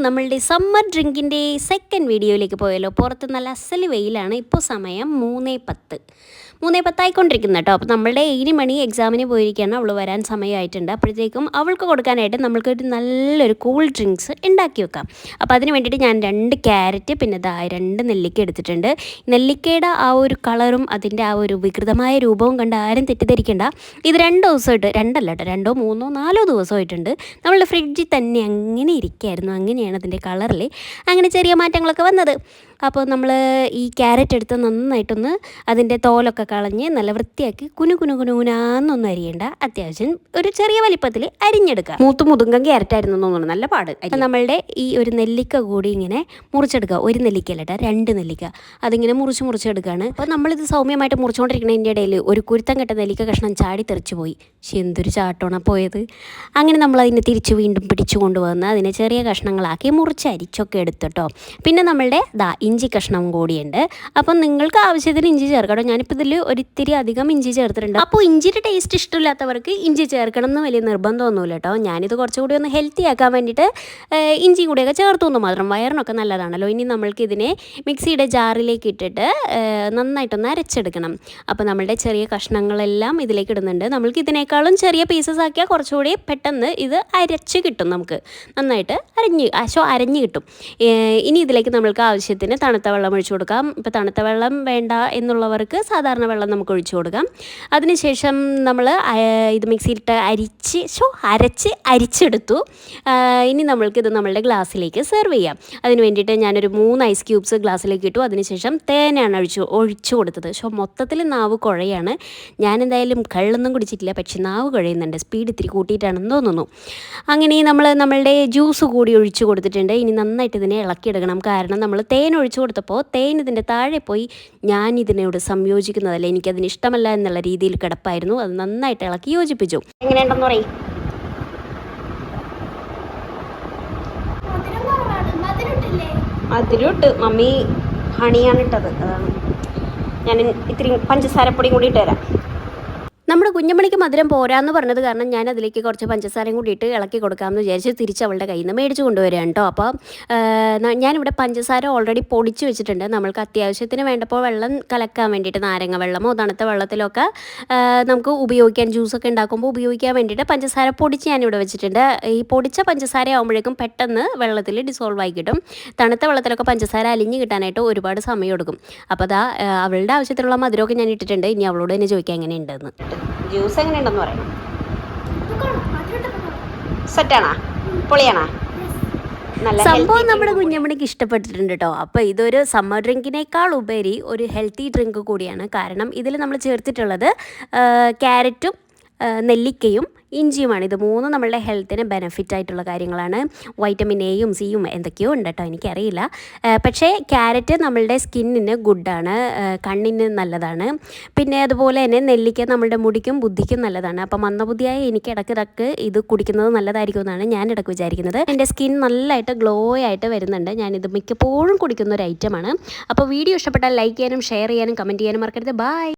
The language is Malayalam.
നമ്മളുടെ സമ്മർ ഡ്രിങ്കിൻ്റെ സെക്കൻഡ് വീഡിയോയിലേക്ക് പോയല്ലോ. പുറത്ത് നല്ല അസല് വെയിലാണ്. ഇപ്പോൾ സമയം 3:10 ആയിക്കൊണ്ടിരിക്കുന്നത് കേട്ടോ. അപ്പോൾ നമ്മളുടെ 7 മണി എക്സാമിന് പോയിരിക്കുകയാണ്. അവൾ വരാൻ സമയമായിട്ടുണ്ട്. അപ്പോഴത്തേക്കും അവൾക്ക് കൊടുക്കാനായിട്ട് നമ്മൾക്കൊരു നല്ലൊരു കൂൾ ഡ്രിങ്ക്സ് ഉണ്ടാക്കി വെക്കാം. അപ്പോൾ അതിന് വേണ്ടിയിട്ട് ഞാൻ 2 ക്യാരറ്റ് പിന്നെ 2 നെല്ലിക്ക എടുത്തിട്ടുണ്ട്. നെല്ലിക്കയുടെ ആ ഒരു കളറും അതിൻ്റെ ആ ഒരു വികൃതമായ രൂപവും കണ്ട് ആരും തെറ്റിദ്ധരിക്കേണ്ട. ഇത് 2 ദിവസമായിട്ട് 2 അല്ല കേട്ടോ, 2, 3, 4 ദിവസമായിട്ടുണ്ട് നമ്മളുടെ ഫ്രിഡ്ജിൽ തന്നെ അങ്ങനെ ഇരിക്കുകയായിരുന്നു. അങ്ങനെയാണ് അതിൻ്റെ കളറിൽ അങ്ങനെ ചെറിയ മാറ്റങ്ങളൊക്കെ വന്നത്. അപ്പോൾ നമ്മൾ ഈ ക്യാരറ്റ് എടുത്ത് നന്നായിട്ടൊന്ന് അതിൻ്റെ തോലൊക്കെ കളഞ്ഞ് നല്ല വൃത്തിയാക്കി കുനുകുനാന്നൊന്നും അരിയേണ്ട, അത്യാവശ്യം ഒരു ചെറിയ വലിപ്പത്തിൽ അരിഞ്ഞെടുക്കുക. മുതുങ്കം ക്യാരറ്റായിരുന്നു തോന്നുന്നു, നല്ല പാട്. അപ്പം നമ്മളുടെ ഈ ഒരു നെല്ലിക്ക കൂടി ഇങ്ങനെ മുറിച്ചെടുക്കുക. 1 നെല്ലിക്ക അല്ല കേട്ടോ, 2 നെല്ലിക്ക. അതിങ്ങനെ മുറിച്ചെടുക്കുകയാണ്. അപ്പോൾ നമ്മളിത് സൗമ്യമായിട്ട് മുറിച്ചുകൊണ്ടിരിക്കുന്നതിൻ്റെ ഇടയിൽ ഒരു കുരുത്തം കെട്ട നെല്ലിക്ക കഷ്ണം ചാടി തെറിച്ച് പോയി. പക്ഷെ എന്തൊരു ചാട്ടമാണ് പോയത്. അങ്ങനെ നമ്മളതിനെ തിരിച്ച് വീണ്ടും പിടിച്ചു കൊണ്ടുവന്ന് അതിനെ ചെറിയ കഷ്ണങ്ങളാക്കി മുറിച്ച് അരിച്ചൊക്കെ എടുത്തിട്ടോ. പിന്നെ നമ്മളുടെ ഇഞ്ചി കഷ്ണം കൂടിയുണ്ട്. അപ്പം നിങ്ങൾക്ക് ആവശ്യത്തിന് ഇഞ്ചി ചേർക്കണം. ഞാനിപ്പോൾ ഇതിൽ ഒരിത്തിരി അധികം ഇഞ്ചി ചേർത്തിട്ടുണ്ട്. അപ്പോൾ ഇഞ്ചിയുടെ ടേസ്റ്റ് ഇഷ്ടമില്ലാത്തവർക്ക് ഇഞ്ചി ചേർക്കണം എന്ന് വലിയ നിർബന്ധമൊന്നുമില്ല കേട്ടോ. ഞാനിത് കുറച്ചുകൂടി ഒന്ന് ഹെൽത്തി ആക്കാൻ വേണ്ടിയിട്ട് ഇഞ്ചി കൂടിയൊക്കെ ചേർത്തു എന്ന് മാത്രം. വയറിനൊക്കെ നല്ലതാണല്ലോ. ഇനി നമ്മൾക്ക് ഇതിനെ മിക്സിയുടെ ജാറിലേക്ക് ഇട്ടിട്ട് നന്നായിട്ടൊന്ന് അരച്ചെടുക്കണം. അപ്പോൾ നമ്മളുടെ ചെറിയ കഷ്ണങ്ങളെല്ലാം ഇതിലേക്ക് ഇടുന്നുണ്ട്. നമ്മൾക്ക് ഇതിനേക്കാളും ചെറിയ പീസസ് ആക്കിയാൽ കുറച്ചുകൂടി പെട്ടെന്ന് ഇത് അരച്ച് കിട്ടും. നമുക്ക് നന്നായിട്ട് അരഞ്ഞ് കിട്ടും. ഇനി ഇതിലേക്ക് നമ്മൾക്ക് ആവശ്യത്തിന് തണുത്ത വെള്ളം ഒഴിച്ചു കൊടുക്കാം. ഇപ്പോൾ തണുത്ത വെള്ളം വേണ്ട എന്നുള്ളവർക്ക് സാധാരണ വെള്ളം നമുക്ക് ഒഴിച്ചു കൊടുക്കാം. അതിനുശേഷം നമ്മൾ ഇത് മിക്സിയിലിട്ട് അരിച്ചെടുത്തു. ഇനി നമ്മൾക്കിത് നമ്മളുടെ ഗ്ലാസ്സിലേക്ക് സെർവ് ചെയ്യാം. അതിന് വേണ്ടിയിട്ട് ഞാനൊരു 3 ഐസ് ക്യൂബ്സ് ഗ്ലാസ്സിലേക്ക് ഇട്ടു. അതിനുശേഷം തേനാണ് ഒഴിച്ചു കൊടുത്തത്. മൊത്തത്തിൽ നാവ് കുഴയാണ്. ഞാനെന്തായാലും കള്ളൊന്നും കുടിച്ചിട്ടില്ല, പക്ഷെ നാവ് കുഴയുന്നുണ്ട്. സ്പീഡ് ഇത്തിരി കൂട്ടിയിട്ടാണെന്ന് തോന്നുന്നു. അങ്ങനെ നമ്മളുടെ ജ്യൂസ് കൂടി ഒഴിച്ചു കൊടുത്തിട്ടുണ്ട്. ഇനി നന്നായിട്ട് ഇതിനെ ഇളക്കിയെടുക്കണം. കാരണം നമ്മൾ തേൻ ഒഴിച്ചു കൊടുത്തപ്പോൾ തേൻ ഇതിൻ്റെ താഴെ പോയി ഞാൻ ഇതിനോട് സംയോജിക്കുന്നതല്ല, എനിക്കതിന് ഇഷ്ടമല്ല എന്നുള്ള രീതിയിൽ കിടപ്പായിരുന്നു. അത് നന്നായിട്ട് ഇളക്കി യോജിപ്പിച്ചു. എങ്ങനെയുണ്ടെന്ന് പറയും. അതിലോട്ട് മമ്മി ഹണിയാണ് ഇട്ടത്. അതാണ് ഞാൻ ഇത്തിരി പഞ്ചസാരപ്പൊടിയും കൂടി ഇട്ട് തരാം. നമ്മുടെ കുഞ്ഞമ്മണിക്ക് മധുരം പോരാന്ന് പറഞ്ഞത് കാരണം ഞാൻ അതിലേക്ക് കുറച്ച് പഞ്ചസാരയും കൂടി ഇട്ട് ഇളക്കി കൊടുക്കാമെന്ന് വിചാരിച്ച് തിരിച്ച് അവളുടെ കയ്യിൽ നിന്ന് മേടിച്ച് കൊണ്ടുവരികയാണ് കേട്ടോ. അപ്പോൾ ഞാനിവിടെ പഞ്ചസാര ഓൾറെഡി പൊടിച്ച് വെച്ചിട്ടുണ്ട്. നമ്മൾക്ക് അത്യാവശ്യത്തിന് വേണ്ടപ്പോൾ വെള്ളം കലക്കാൻ വേണ്ടിയിട്ട് നാരങ്ങ വെള്ളമോ തണുത്ത വെള്ളത്തിലൊക്കെ നമുക്ക് ഉപയോഗിക്കാൻ, ജ്യൂസൊക്കെ ഉണ്ടാക്കുമ്പോൾ ഉപയോഗിക്കാൻ വേണ്ടിയിട്ട് പഞ്ചസാര പൊടിച്ച് ഞാനിവിടെ വെച്ചിട്ടുണ്ട്. ഈ പൊടിച്ച പഞ്ചസാര ആകുമ്പോഴേക്കും പെട്ടെന്ന് വെള്ളത്തിൽ ഡിസോൾവ് ആയി കിട്ടും. തണുത്ത വെള്ളത്തിലൊക്കെ പഞ്ചസാര അലിഞ്ഞ് കിട്ടാനായിട്ട് ഒരുപാട് സമയം എടുക്കും. അപ്പോൾ അവളുടെ ആവശ്യത്തിനുള്ള മധുരമൊക്കെ ഞാൻ ഇട്ടിട്ടുണ്ട്. ഇനി അവളോട് തന്നെ ചോദിക്കാം എങ്ങനെയുണ്ടെന്ന്. ജ്യൂസ് എങ്ങനെയുണ്ടെന്ന് പറയണം. സെറ്റാണാ? പൊളിയാണാ? സംഭവം നമ്മുടെ കുഞ്ഞമ്മണിക്ക് ഇഷ്ടപ്പെട്ടിട്ടുണ്ട് കേട്ടോ. അപ്പോൾ ഇതൊരു സമ്മർ ഡ്രിങ്കിനേക്കാൾ ഉപരി ഒരു ഹെൽത്തി ഡ്രിങ്ക് കൂടിയാണ്. കാരണം ഇതിൽ നമ്മൾ ചേർത്തിട്ടുള്ളത് ക്യാരറ്റും നെല്ലിക്കയും ഇഞ്ചിയുമാണ്. ഇത് 3 നമ്മളുടെ ഹെൽത്തിന് ബെനിഫിറ്റ് ആയിട്ടുള്ള കാര്യങ്ങളാണ്. വൈറ്റമിൻ എയും സിയും എന്തൊക്കെയോ ഉണ്ട് കേട്ടോ, എനിക്കറിയില്ല. പക്ഷേ ക്യാരറ്റ് നമ്മളുടെ സ്കിന്നിന് ഗുഡാണ്, കണ്ണിന് നല്ലതാണ്. പിന്നെ അതുപോലെ തന്നെ നെല്ലിക്ക നമ്മളുടെ മുടിക്കും ബുദ്ധിക്കും നല്ലതാണ്. അപ്പം മന്ദബുദ്ധിയായ എനിക്ക് ഇടയ്ക്കിടയ്ക്ക് ഇത് കുടിക്കുന്നത് നല്ലതായിരിക്കും എന്നാണ് ഞാൻ ഇടയ്ക്ക് വിചാരിക്കുന്നത്. എൻ്റെ സ്കിൻ നല്ലതായിട്ട് ഗ്ലോ ആയിട്ട് വരുന്നുണ്ട്. ഞാനിത് മിക്കപ്പോഴും കുടിക്കുന്ന ഒരു ഐറ്റമാണ്. അപ്പോൾ വീഡിയോ ഇഷ്ടപ്പെട്ടാൽ ലൈക്ക് ചെയ്യാനും ഷെയർ ചെയ്യാനും കമൻറ്റ് ചെയ്യാനും മറക്കരുത്. ബൈ.